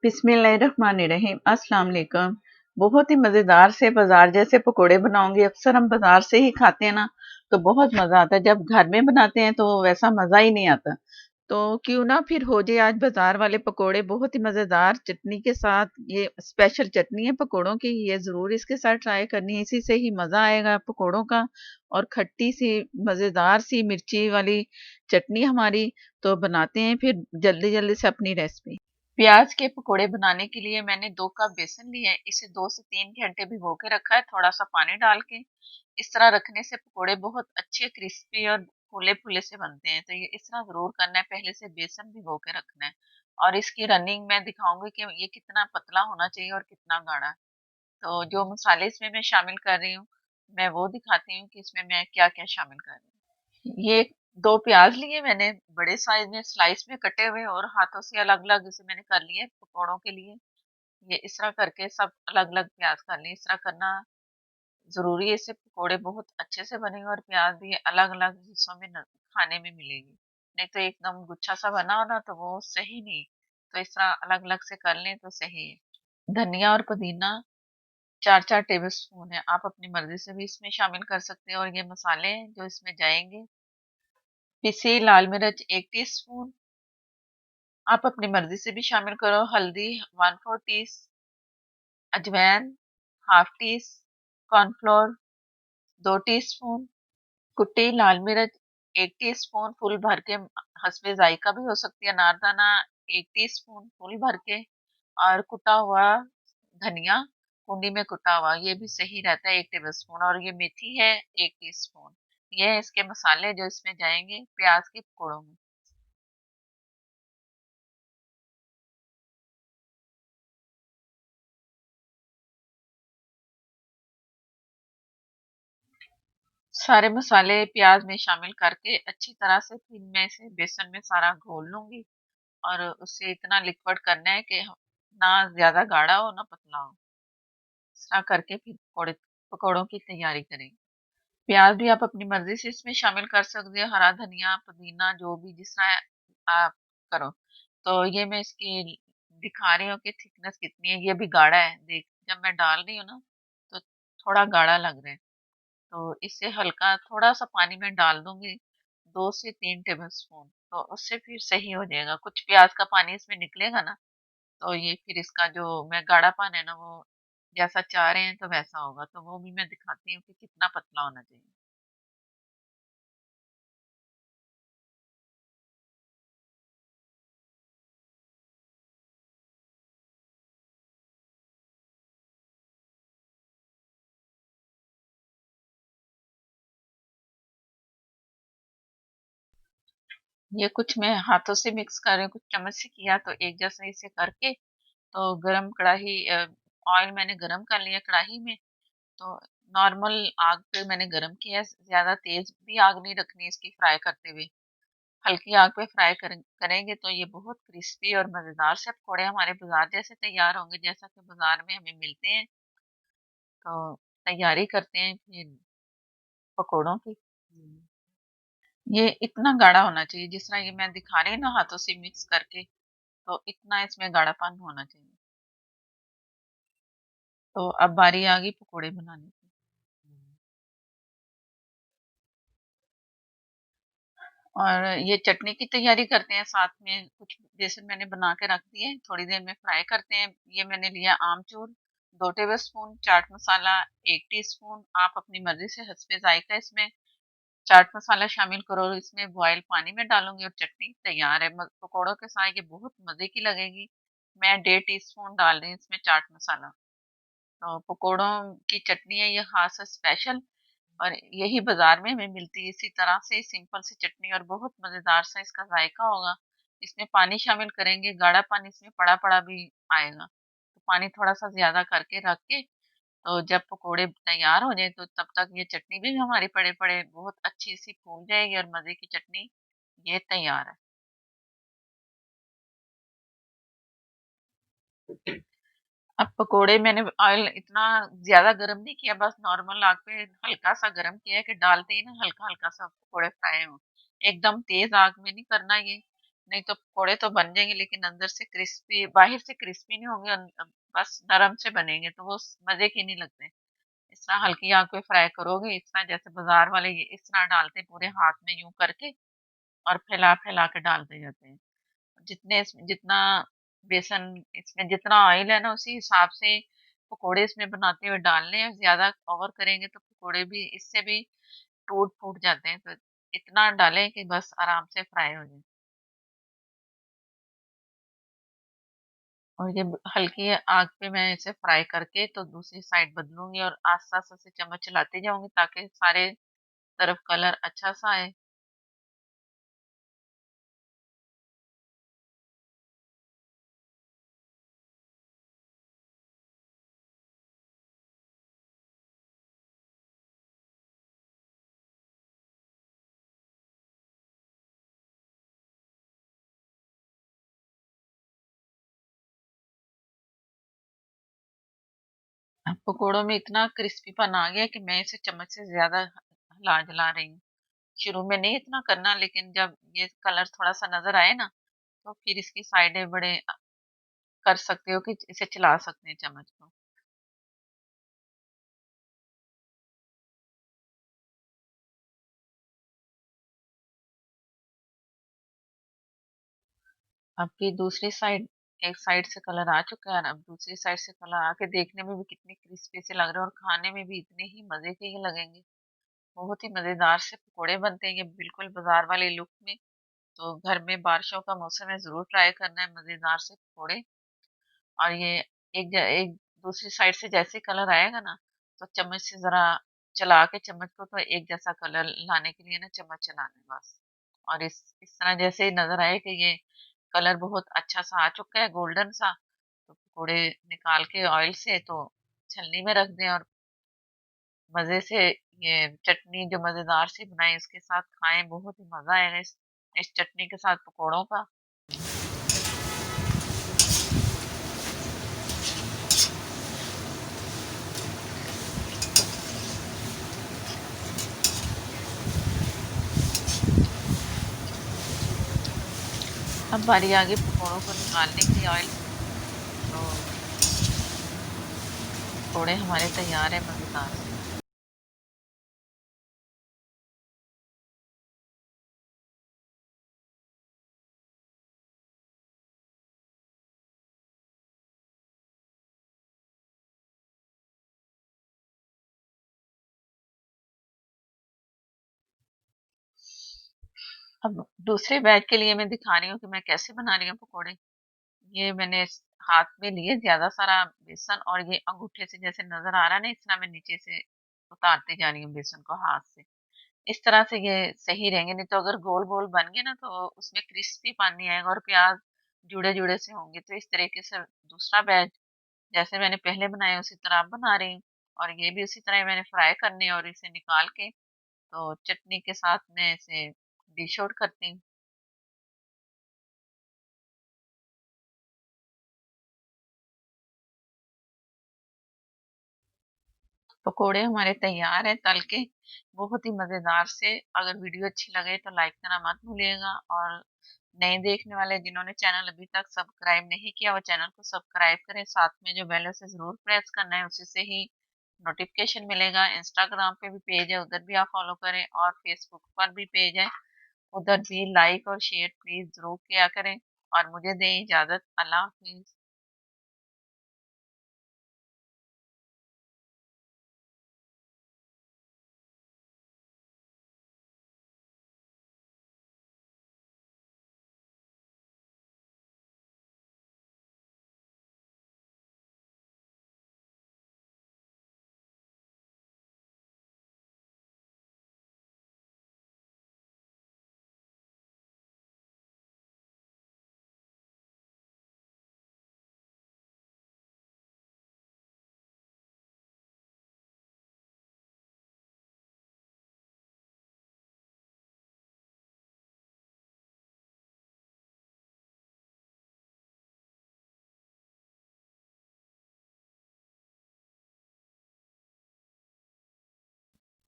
बिस्मिल्लाहिर्रहमानिर्रहीम। अस्सलाम वालेकुम। बहुत ही मज़ेदार से बाजार जैसे पकोड़े बनाऊंगी। अक्सर हम बाजार से ही खाते हैं ना, तो बहुत मज़ा आता है। जब घर में बनाते हैं तो वैसा मज़ा ही नहीं आता। तो क्यों ना फिर हो जाए आज बाजार वाले पकोड़े, बहुत ही मज़ेदार चटनी के साथ। ये स्पेशल चटनी है पकोड़ों की, ये ज़रूर इसके साथ ट्राई करनी है। इसी से ही मज़ा आएगा पकोड़ों का। और खट्टी सी मज़ेदार सी मिर्ची वाली चटनी हमारी। तो बनाते हैं फिर जल्दी जल्दी से अपनी रेसिपी। प्याज के पकोड़े बनाने के लिए मैंने 2 कप बेसन लिया है। इसे 2 से 3 घंटे भिगो के रखा है, थोड़ा सा पानी डाल के। इस तरह रखने से पकोड़े बहुत अच्छे क्रिस्पी और फूले फूले से बनते हैं। तो ये इस तरह जरूर करना है, पहले से बेसन भिगो के रखना है। और इसकी रनिंग मैं दिखाऊंगी कि ये कितना पतला होना चाहिए और कितना गाढ़ा। तो जो मसाले इसमें मैं शामिल कर रही हूँ, मैं वो दिखाती हूँ कि इसमें मैं क्या क्या शामिल कर रही हूँ। ये 2 प्याज लिए मैंने, बड़े साइज में स्लाइस में कटे हुए, और हाथों से अलग अलग इसे मैंने कर लिए पकौड़ों के लिए। ये इस तरह करके सब अलग अलग प्याज कर लिए। इस तरह करना जरूरी है, इससे पकौड़े बहुत अच्छे से बनेंगे और प्याज भी अलग अलग हिस्सों में खाने में मिलेगी। नहीं तो एकदम गुच्छा सा बना हो ना तो वो सही नहीं। तो इस तरह अलग अलग से कर लें तो सही है। धनिया और पुदीना 4-4 टेबल स्पून है। आप अपनी मर्जी से भी इसमें शामिल कर सकते हैं। और ये मसाले हैं जो इसमें जाएंगे। पिसी लाल मिर्च 1 टीस्पून, आप अपनी मर्जी से भी शामिल करो। हल्दी 1/4 टीस, अजवाइन हाफ टीस, कॉर्नफ्लोर 2 टीस्पून, कुटी लाल मिर्च 1 टीस्पून फुल भर के, हसबे जायका भी हो सकती है, अनारदाना 1 टीस्पून फुल भर के, और कुटा हुआ धनिया कुंडी में कुटा हुआ, ये भी सही रहता है 1 टेबल स्पून। और ये मेथी है 1 टीस्पून। ये है इसके मसाले जो इसमें जाएंगे प्याज के पकौड़ों में। सारे मसाले प्याज में शामिल करके अच्छी तरह से फिर मैं इसे बेसन में सारा घोल लूंगी। और उससे इतना लिक्विड करना है कि ना ज्यादा गाढ़ा हो ना पतला हो। इस तरह करके फिर पकौड़े पकौड़ों की तैयारी करेंगे। प्याज भी आप अपनी मर्जी से इसमें शामिल कर सकते हो, हरा धनिया पुदीना जो भी जिस तरह आप करो। तो ये मैं इसकी दिखा रही हूँ कि थिकनेस कितनी है। ये भी गाढ़ा है, देख जब मैं डाल रही हूँ ना तो थोड़ा गाढ़ा लग रहा है। तो इससे हल्का थोड़ा सा पानी में डाल दूंगी, 2 से 3 टेबल स्पून। तो उससे फिर सही हो जाएगा। कुछ प्याज का पानी इसमें निकलेगा ना, तो ये फिर इसका जो मैं गाढ़ापन है ना वो जैसा चाह रहे हैं तो वैसा होगा। तो वो भी मैं दिखाती हूँ कि कितना पतला होना चाहिए। ये कुछ मैं हाथों से मिक्स कर रही हूँ, कुछ चम्मच से किया, तो एक जैसा इसे करके तो गरम कढ़ाई ऑयल मैंने गरम कर लिया कढ़ाई में। तो नॉर्मल आग पे मैंने गरम किया है, ज्यादा तेज भी आग नहीं रखनी इसकी फ्राई करते हुए। हल्की आग पे फ्राई करेंगे तो ये बहुत क्रिस्पी और मजेदार से पकौड़े हमारे बाजार जैसे तैयार होंगे, जैसा कि बाजार में हमें मिलते हैं। तो तैयारी करते हैं फिर पकौड़ों की। ये इतना गाढ़ा होना चाहिए जिस तरह ये मैं दिखा रही हूँ ना, हाथों से मिक्स करके। तो इतना इसमें गाढ़ापन होना चाहिए। तो अब बारी आ गई पकोड़े बनाने की। और ये चटनी की तैयारी करते हैं साथ में। कुछ बेसन मैंने बना के रख दिए, थोड़ी देर में फ्राई करते हैं। ये मैंने लिया आमचूर 2 table spoon, chaat masala 1 teaspoon. आप अपनी मर्जी से हस्बे जायका इसमें चाट मसाला शामिल करो। इसमें बॉयल पानी में डालूंगी और चटनी तैयार है। पकौड़ों के साथ ये बहुत मजे की लगेगी। मैं 1.5 टीस्पून डाल रही हूँ इसमें चाट मसाला। तो पकौड़ों की चटनी है ये खास है, स्पेशल। और यही बाजार में हमें मिलती है इसी तरह से सिंपल सी चटनी, और बहुत मजेदार सा इसका जायका होगा। इसमें पानी शामिल करेंगे, गाढ़ा पानी इसमें पड़ा पड़ा भी आएगा। तो पानी थोड़ा सा ज्यादा करके रख के, तो जब पकोड़े तैयार हो जाए तो तब तक ये चटनी भी हमारी पड़े पड़े बहुत अच्छी सी फूल जाएगी और मजे की चटनी ये तैयार है। अब पकोड़े मैंने ऑयल इतना ज्यादा गर्म नहीं किया, बस नॉर्मल आग पे हल्का सा गर्म किया है कि डालते ही ना हल्का हल्का सा पकोड़े फ्राई हो। एकदम तेज आग में नहीं करना ये। नहीं तो पकोड़े तो बन जाएंगे लेकिन अंदर से क्रिस्पी, बाहर से क्रिस्पी नहीं होंगे, बस नरम से बनेंगे तो वो मजे के नहीं लगते। इस तरह हल्की आंच पे फ्राई करोगे, इस तरह जैसे बाजार वाले ये इस तरह डालते हैं, पूरे हाथ में यूं करके और फैला फैला के डालते जाते हैं। जितना बेसन, इसमें जितना ऑयल है ना उसी हिसाब से पकोड़े इसमें बनाते हुए डालने हैं। ज्यादा ओवर करेंगे तो पकोड़े भी इससे भी टूट फूट जाते हैं, तो इतना डालें कि बस आराम से फ्राई हो जाए। और ये हल्की आग पे मैं इसे फ्राई करके तो दूसरी साइड बदलूंगी और आस्ते आस्ते से चम्मच चलाते जाऊंगी ताकि सारे तरफ कलर अच्छा सा आए। अब पकोड़ों में इतना क्रिस्पीपन आ गया कि मैं इसे चम्मच से ज्यादा हिला जला रही हूँ। शुरू में नहीं इतना करना, लेकिन जब ये कलर थोड़ा सा नजर आए ना तो फिर इसकी साइडें बड़े कर सकते हो कि इसे चला सकते हैं चम्मच को। अब की दूसरी साइड, एक साइड से कलर आ चुका है, अब दूसरी साइड से कलर आके देखने में भी कितने क्रिस्पी से लग रहे हैं और खाने में भी इतने ही मजे के ही लगेंगे। बहुत ही मजेदार से पकोड़े बनते हैं ये, बिल्कुल बाजार वाले लुक में। तो घर में बारिशों का मौसम है, जरूर ट्राई करना है मजेदार से पकोड़े। और ये एक दूसरी साइड से जैसे कलर आएगा ना तो चम्मच से जरा चला के चम्मच को तो एक जैसा कलर लाने के लिए ना चम्मच चलाना है बस। और इस तरह जैसे ही नजर आए कि ये कलर बहुत अच्छा सा आ चुका है, गोल्डन सा, तो पकौड़े निकाल के ऑयल से तो छलनी में रख दें और मजे से ये चटनी जो मजेदार सी बनाए इसके साथ खाएं। बहुत ही मजा आएगा इस चटनी के साथ पकौड़ों का। अब बारी आ गई पकौड़ों को निकालने की ऑयल से। तो पकौड़े हमारे तैयार है मजेदार से। अब दूसरे बैच के लिए मैं दिखा रही हूँ कि मैं कैसे बना रही हूँ पकौड़े। ये मैंने हाथ में लिए ज्यादा सारा बेसन, और ये अंगूठे से जैसे नजर आ रहा है ना, इस तरह मैं नीचे से उतारती जा रही हूँ बेसन को हाथ से। इस तरह से ये सही रहेंगे, नहीं तो अगर गोल गोल बन गए ना तो उसमें क्रिस्पी पानी आएगा और प्याज जुड़े जुड़े से होंगे। तो इस तरीके से दूसरा बैच जैसे मैंने पहले बनाया उसी तरह आप बना रही हूँ। और ये भी उसी तरह मैंने फ्राई करने और इसे निकाल के तो चटनी के साथ में इसे डिश आउट करती हूँ। पकोड़े हमारे तैयार हैं तल के, बहुत ही मजेदार से। अगर वीडियो अच्छी लगे तो लाइक करना मत भूलिएगा, और नए देखने वाले जिन्होंने चैनल अभी तक सब्सक्राइब नहीं किया वो चैनल को सब्सक्राइब करें, साथ में जो बेल है उसे जरूर प्रेस करना है, उसी से ही नोटिफिकेशन मिलेगा। इंस्टाग्राम पे भी पेज है, उधर भी आप फॉलो करें, और फेसबुक पर भी पेज है, उधर भी लाइक और शेयर प्लीज जरूर किया करें। और मुझे दें इजाजत, अल्लाह हाफिज।